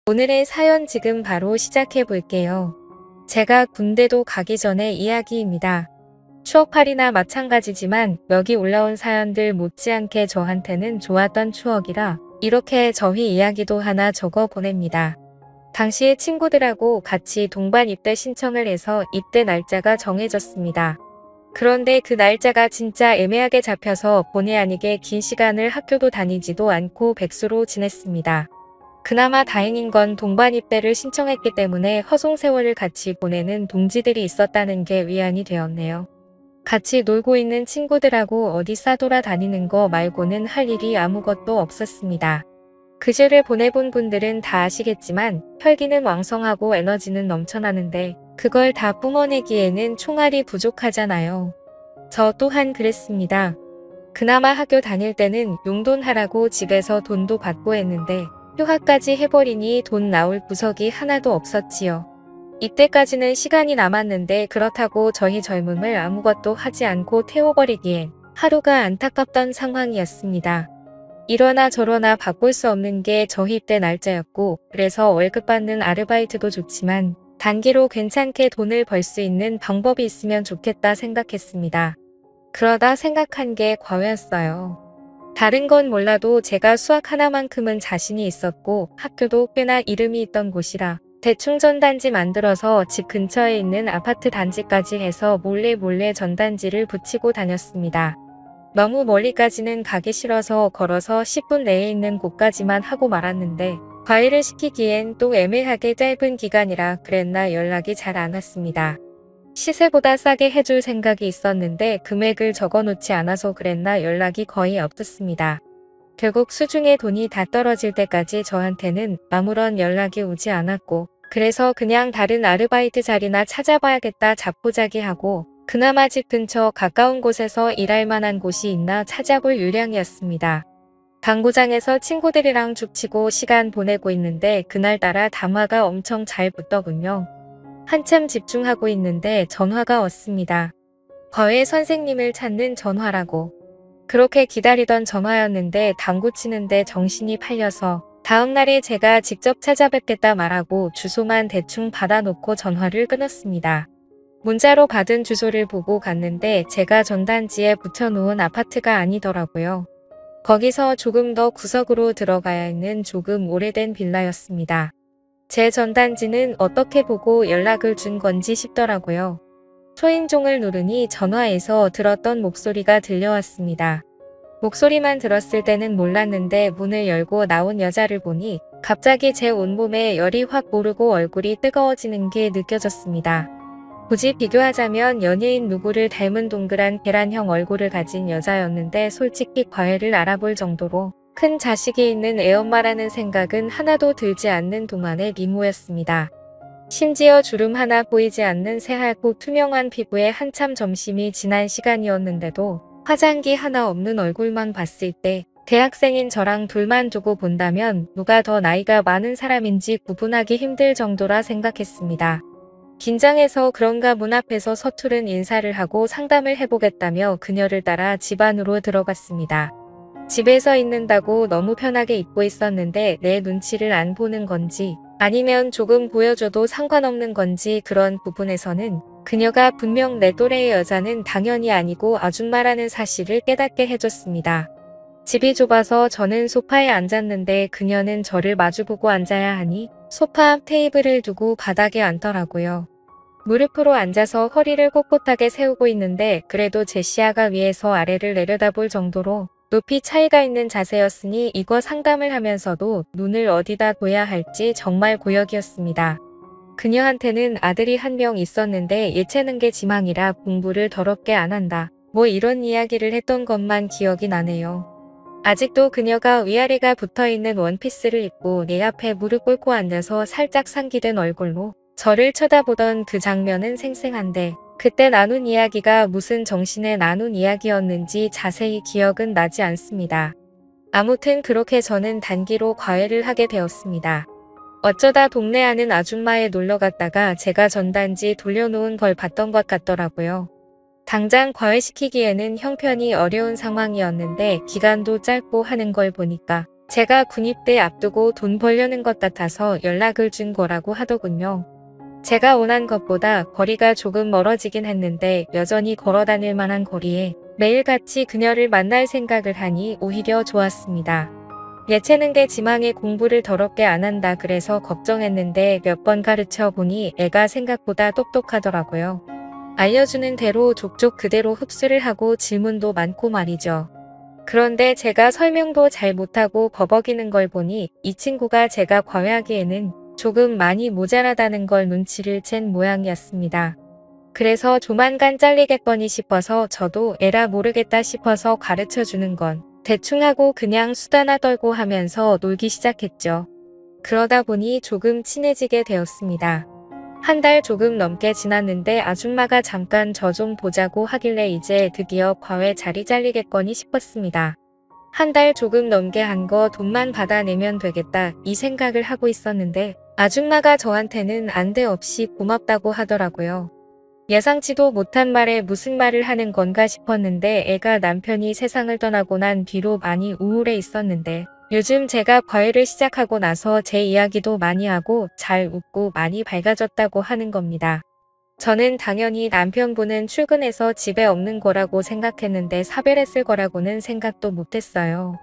오늘의 사연 지금 바로 시작해 볼게요. 제가 군대도 가기 전의 이야기입니다. 추억팔이나 마찬가지지만 여기 올라온 사연들 못지않게 저한테는 좋았던 추억이라 이렇게 저희 이야기도 하나 적어 보냅니다. 당시에 친구들하고 같이 동반 입대 신청을 해서 입대 날짜가 정해졌습니다. 그런데 그 날짜가 진짜 애매하게 잡혀서 본의 아니게 긴 시간을 학교도 다니지도 않고 백수로 지냈습니다. 그나마 다행인 건 동반 입대를 신청했기 때문에 허송 세월을 같이 보내는 동지들이 있었다는 게 위안이 되었네요. 같이 놀고 있는 친구들하고 어디 싸돌아 다니는 거 말고는 할 일이 아무것도 없었습니다. 그 시를 보내본 분들은 다 아시겠지만 혈기는 왕성하고 에너지는 넘쳐나는데 그걸 다 뿜어내기에는 총알이 부족하잖아요. 저 또한 그랬습니다. 그나마 학교 다닐 때는 용돈하라고 집에서 돈도 받고 했는데 휴학까지 해버리니 돈 나올 구석이 하나도 없었지요. 이때까지는 시간이 남았는데 그렇다고 저희 젊음을 아무것도 하지 않고 태워버리기엔 하루가 안타깝던 상황이었습니다. 이러나 저러나 바꿀 수 없는 게 저희 입대 날짜였고 그래서 월급 받는 아르바이트도 좋지만 단기로 괜찮게 돈을 벌 수 있는 방법이 있으면 좋겠다 생각했습니다. 그러다 생각한 게 과외였어요. 다른 건 몰라도 제가 수학 하나만큼은 자신이 있었고 학교도 꽤나 이름이 있던 곳이라 대충 전단지 만들어서 집 근처에 있는 아파트 단지까지 해서 몰래 전단지를 붙이고 다녔습니다. 너무 멀리까지는 가기 싫어서 걸어서 10분 내에 있는 곳까지만 하고 말았는데 과외를 시키기엔 또 애매하게 짧은 기간이라 그랬나 연락이 잘 안 왔습니다. 시세보다 싸게 해줄 생각이 있었는데 금액을 적어놓지 않아서 그랬나 연락이 거의 없었습니다. 결국 수중에 돈이 다 떨어질 때까지 저한테는 아무런 연락이 오지 않았고 그래서 그냥 다른 아르바이트 자리나 찾아봐야겠다 자포자기하고 그나마 집 근처 가까운 곳에서 일할 만한 곳이 있나 찾아볼 유량이었습니다. 당구장에서 친구들이랑 죽치고 시간 보내고 있는데 그날따라 담화가 엄청 잘 붙더군요. 한참 집중하고 있는데 전화가 왔습니다. 과외 선생님을 찾는 전화라고. 그렇게 기다리던 전화였는데 당구 치는데 정신이 팔려서 다음날에 제가 직접 찾아뵙겠다 말하고 주소만 대충 받아놓고 전화를 끊었습니다. 문자로 받은 주소를 보고 갔는데 제가 전단지에 붙여놓은 아파트가 아니더라고요. 거기서 조금 더 구석으로 들어가야 하는 조금 오래된 빌라였습니다. 제 전단지는 어떻게 보고 연락을 준 건지 싶더라고요. 초인종을 누르니 전화에서 들었던 목소리가 들려왔습니다. 목소리만 들었을 때는 몰랐는데 문을 열고 나온 여자를 보니 갑자기 제 온몸에 열이 확 오르고 얼굴이 뜨거워지는 게 느껴졌습니다. 굳이 비교하자면 연예인 누구를 닮은 동그란 계란형 얼굴을 가진 여자였는데 솔직히 과외를 알아볼 정도로 큰 자식이 있는 애엄마라는 생각은 하나도 들지 않는 동안의 미모였습니다. 심지어 주름 하나 보이지 않는 새하얗고 투명한 피부에 한참 점심이 지난 시간이었는데도 화장기 하나 없는 얼굴만 봤을 때 대학생인 저랑 둘만 두고 본다면 누가 더 나이가 많은 사람인지 구분하기 힘들 정도라 생각했습니다. 긴장해서 그런가 문 앞에서 서투른 인사를 하고 상담을 해보겠다며 그녀를 따라 집 안으로 들어갔습니다. 집에서 있는다고 너무 편하게 입고 있었는데 내 눈치를 안 보는 건지 아니면 조금 보여줘도 상관없는 건지 그런 부분에서는 그녀가 분명 내 또래의 여자는 당연히 아니고 아줌마라는 사실을 깨닫게 해줬습니다. 집이 좁아서 저는 소파에 앉았는데 그녀는 저를 마주보고 앉아야 하니 소파 앞 테이블을 두고 바닥에 앉더라고요. 무릎으로 앉아서 허리를 꼿꼿하게 세우고 있는데 그래도 제 시야가 위에서 아래를 내려다볼 정도로 높이 차이가 있는 자세였으니 이거 상담을 하면서도 눈을 어디다 둬야 할지 정말 고역이었습니다. 그녀한테는 아들이 한 명 있었는데 예체능 게 지망이라 공부를 더럽게 안 한다. 뭐 이런 이야기를 했던 것만 기억이 나네요. 아직도 그녀가 위아래가 붙어있는 원피스를 입고 내 앞에 무릎 꿇고 앉아서 살짝 상기된 얼굴로 저를 쳐다보던 그 장면은 생생한데 그때 나눈 이야기가 무슨 정신에 나눈 이야기였는지 자세히 기억은 나지 않습니다. 아무튼 그렇게 저는 단기로 과외를 하게 되었습니다. 어쩌다 동네 아는 아줌마에 놀러 갔다가 제가 전단지 돌려놓은 걸 봤던 것 같더라고요. 당장 과외시키기에는 형편이 어려운 상황이었는데 기간도 짧고 하는 걸 보니까 제가 군입대 앞두고 돈 벌려는 것 같아서 연락을 준 거라고 하더군요. 제가 원한 것보다 거리가 조금 멀어지긴 했는데 여전히 걸어 다닐 만한 거리에 매일같이 그녀를 만날 생각을 하니 오히려 좋았습니다. 예체능계 지망에 공부를 더럽게 안 한다 그래서 걱정했는데 몇 번 가르쳐 보니 애가 생각보다 똑똑하더라고요. 알려주는 대로 족족 그대로 흡수를 하고 질문도 많고 말이죠. 그런데 제가 설명도 잘 못하고 버벅이는 걸 보니 이 친구가 제가 과외하기에는 조금 많이 모자라다는 걸 눈치를 챈 모양이었습니다. 그래서 조만간 잘리겠거니 싶어서 저도 에라 모르겠다 싶어서 가르쳐주는 건 대충 하고 그냥 수다나 떨고 하면서 놀기 시작했죠. 그러다 보니 조금 친해지게 되었습니다. 한 달 조금 넘게 지났는데 아줌마가 잠깐 저 좀 보자고 하길래 이제 드디어 과외 자리 잘리겠거니 싶었습니다. 한 달 조금 넘게 한 거 돈만 받아내면 되겠다 이 생각을 하고 있었는데 아줌마가 저한테는 안돼 없이 고맙다고 하더라고요. 예상치도 못한 말에 무슨 말을 하는 건가 싶었는데 애가 남편이 세상을 떠나고 난 뒤로 많이 우울해 있었는데 요즘 제가 과외를 시작하고 나서 제 이야기도 많이 하고 잘 웃고 많이 밝아졌다고 하는 겁니다. 저는 당연히 남편분은 출근해서 집에 없는 거라고 생각했는데 사별했을 거라고는 생각도 못했어요.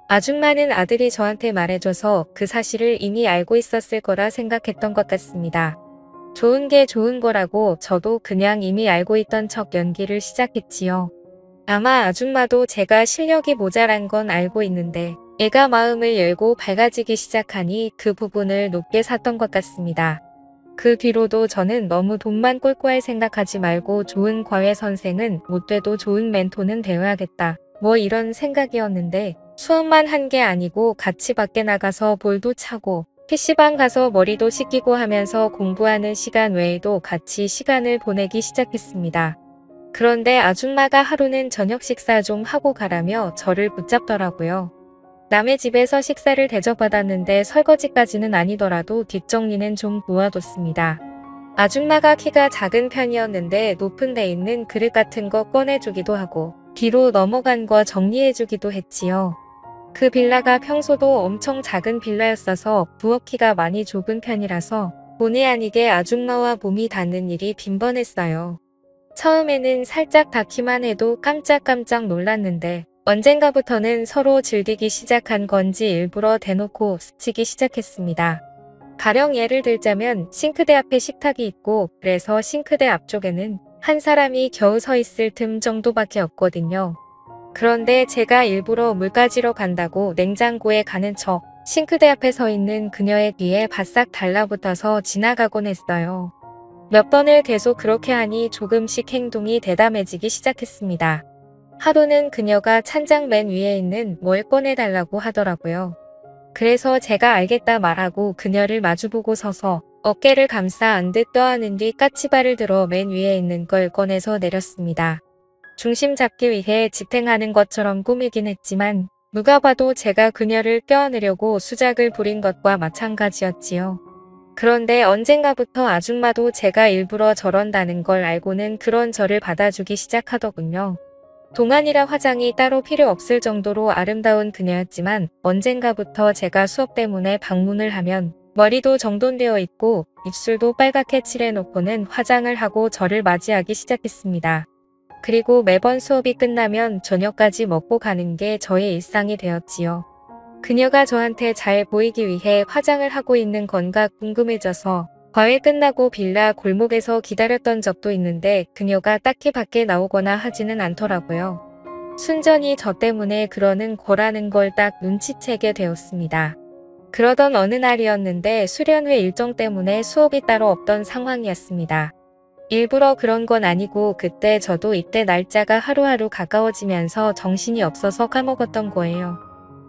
아줌마는 아들이 저한테 말해줘서 그 사실을 이미 알고 있었을 거라 생각했던 것 같습니다. 좋은 게 좋은 거라고 저도 그냥 이미 알고 있던 척 연기를 시작했지요. 아마 아줌마도 제가 실력이 모자란 건 알고 있는데 애가 마음을 열고 밝아지기 시작하니 그 부분을 높게 샀던 것 같습니다. 그 뒤로도 저는 너무 돈만 꼴꼴 생각하지 말고 좋은 과외 선생은 못 돼도 좋은 멘토는 되어야겠다. 뭐 이런 생각이었는데 수업만 한 게 아니고 같이 밖에 나가서 볼도 차고 PC방 가서 머리도 씻기고 하면서 공부하는 시간 외에도 같이 시간을 보내기 시작했습니다. 그런데 아줌마가 하루는 저녁 식사 좀 하고 가라며 저를 붙잡더라고요. 남의 집에서 식사를 대접받았는데 설거지까지는 아니더라도 뒷정리는 좀 도와뒀습니다. 아줌마가 키가 작은 편이었는데 높은 데 있는 그릇 같은 거 꺼내주기도 하고 뒤로 넘어간 거 정리해주기도 했지요. 그 빌라가 평소도 엄청 작은 빌라였어서 부엌키가 많이 좁은 편이라서 본의 아니게 아줌마와 몸이 닿는 일이 빈번했어요. 처음에는 살짝 닿기만 해도 깜짝깜짝 놀랐는데 언젠가부터는 서로 즐기기 시작한 건지 일부러 대놓고 스치기 시작했습니다. 가령 예를 들자면 싱크대 앞에 식탁이 있고 그래서 싱크대 앞쪽에는 한 사람이 겨우 서 있을 틈 정도밖에 없거든요. 그런데 제가 일부러 물 가지러 간다고 냉장고에 가는 척 싱크대 앞에 서 있는 그녀의 뒤에 바싹 달라붙어서 지나가곤 했어요. 몇 번을 계속 그렇게 하니 조금씩 행동이 대담해지기 시작했습니다. 하루는 그녀가 찬장 맨 위에 있는 뭘 꺼내달라고 하더라고요. 그래서 제가 알겠다 말하고 그녀를 마주보고 서서 어깨를 감싸 안듯 떠안은 뒤 까치발을 들어 맨 위에 있는 걸 꺼내서 내렸습니다. 중심 잡기 위해 지탱하는 것처럼 꾸미긴 했지만 누가 봐도 제가 그녀를 껴안으려고 수작을 부린 것과 마찬가지였지요. 그런데 언젠가부터 아줌마도 제가 일부러 저런다는 걸 알고는 그런 저를 받아주기 시작하더군요. 동안이라 화장이 따로 필요 없을 정도로 아름다운 그녀였지만 언젠가부터 제가 수업 때문에 방문을 하면 머리도 정돈되어 있고 입술도 빨갛게 칠해놓고는 화장을 하고 저를 맞이하기 시작했습니다. 그리고 매번 수업이 끝나면 저녁까지 먹고 가는 게 저의 일상이 되었지요. 그녀가 저한테 잘 보이기 위해 화장을 하고 있는 건가 궁금해져서 과외 끝나고 빌라 골목에서 기다렸던 적도 있는데 그녀가 딱히 밖에 나오거나 하지는 않더라고요. 순전히 저 때문에 그러는 거라는 걸 딱 눈치채게 되었습니다. 그러던 어느 날이었는데 수련회 일정 때문에 수업이 따로 없던 상황이었습니다. 일부러 그런 건 아니고 그때 저도 이때 날짜가 하루하루 가까워지면서 정신이 없어서 까먹었던 거예요.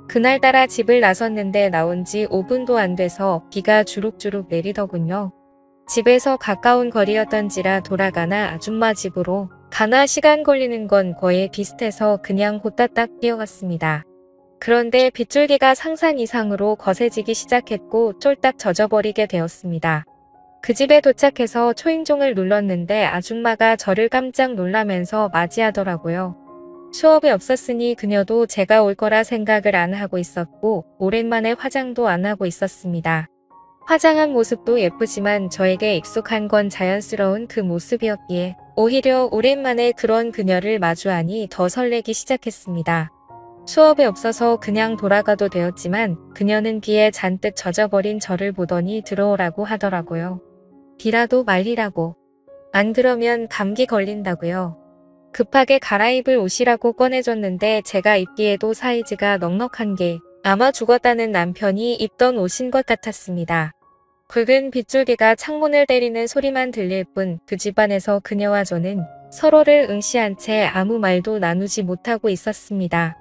그날따라 집을 나섰는데 나온 지 5분도 안 돼서 비가 주룩주룩 내리더군요. 집에서 가까운 거리였던지라 돌아가나 아줌마 집으로 가나 시간 걸리는 건 거의 비슷해서 그냥 호따딱 뛰어갔습니다. 그런데 빗줄기가 상상 이상으로 거세지기 시작했고 쫄딱 젖어버리게 되었습니다. 그 집에 도착해서 초인종을 눌렀는데 아줌마가 저를 깜짝 놀라면서 맞이하더라고요. 수업이 없었으니 그녀도 제가 올 거라 생각을 안 하고 있었고 오랜만에 화장도 안 하고 있었습니다. 화장한 모습도 예쁘지만 저에게 익숙한 건 자연스러운 그 모습이었기에 오히려 오랜만에 그런 그녀를 마주하니 더 설레기 시작했습니다. 수업이 없어서 그냥 돌아가도 되었지만 그녀는 비에 잔뜩 젖어버린 저를 보더니 들어오라고 하더라고요. 비라도 말리라고. 안 그러면 감기 걸린다고요. 급하게 갈아입을 옷이라고 꺼내줬는데 제가 입기에도 사이즈가 넉넉한 게 아마 죽었다는 남편이 입던 옷인 것 같았습니다. 굵은 빗줄기가 창문을 때리는 소리만 들릴 뿐 그 집안에서 그녀와 저는 서로를 응시한 채 아무 말도 나누지 못하고 있었습니다.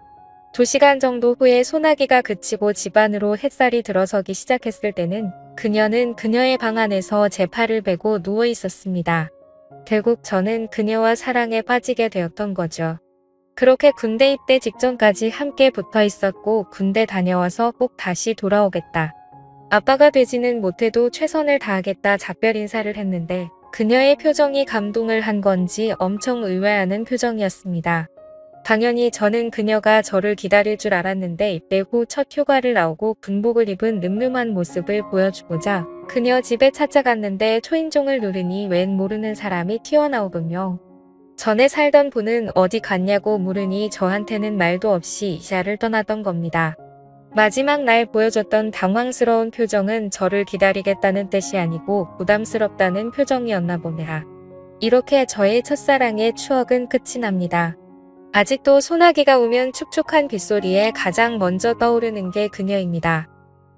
2시간 정도 후에 소나기가 그치고 집 안으로 햇살이 들어서기 시작했을 때는 그녀는 그녀의 방 안에서 제 팔을 베고 누워 있었습니다. 결국 저는 그녀와 사랑에 빠지게 되었던 거죠. 그렇게 군대 입대 직전까지 함께 붙어 있었고 군대 다녀와서 꼭 다시 돌아오겠다. 아빠가 되지는 못해도 최선을 다하겠다 작별 인사를 했는데 그녀의 표정이 감동을 한 건지 엄청 의외하는 표정이었습니다. 당연히 저는 그녀가 저를 기다릴 줄 알았는데 입대 후 첫 휴가를 나오고 군복을 입은 늠름한 모습을 보여주고자 그녀 집에 찾아갔는데 초인종을 누르니 웬 모르는 사람이 튀어나오더며 전에 살던 분은 어디 갔냐고 물으니 저한테는 말도 없이 이자를 떠나던 겁니다. 마지막 날 보여줬던 당황스러운 표정은 저를 기다리겠다는 뜻이 아니고 부담스럽다는 표정이었나 보네라. 이렇게 저의 첫사랑의 추억은 끝이 납니다. 아직도 소나기가 오면 축축한 빗소리에 가장 먼저 떠오르는 게 그녀입니다.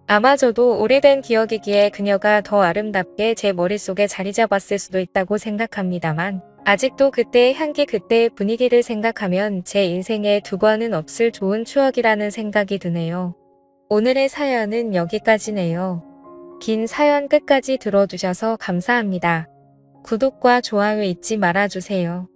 아마 저도 오래된 기억이기에 그녀가 더 아름답게 제 머릿속에 자리 잡았을 수도 있다고 생각합니다만 아직도 그때의 향기 그때의 분위기를 생각하면 제 인생에 두고는 없을 좋은 추억이라는 생각이 드네요. 오늘의 사연은 여기까지네요. 긴 사연 끝까지 들어주셔서 감사합니다. 구독과 좋아요 잊지 말아주세요.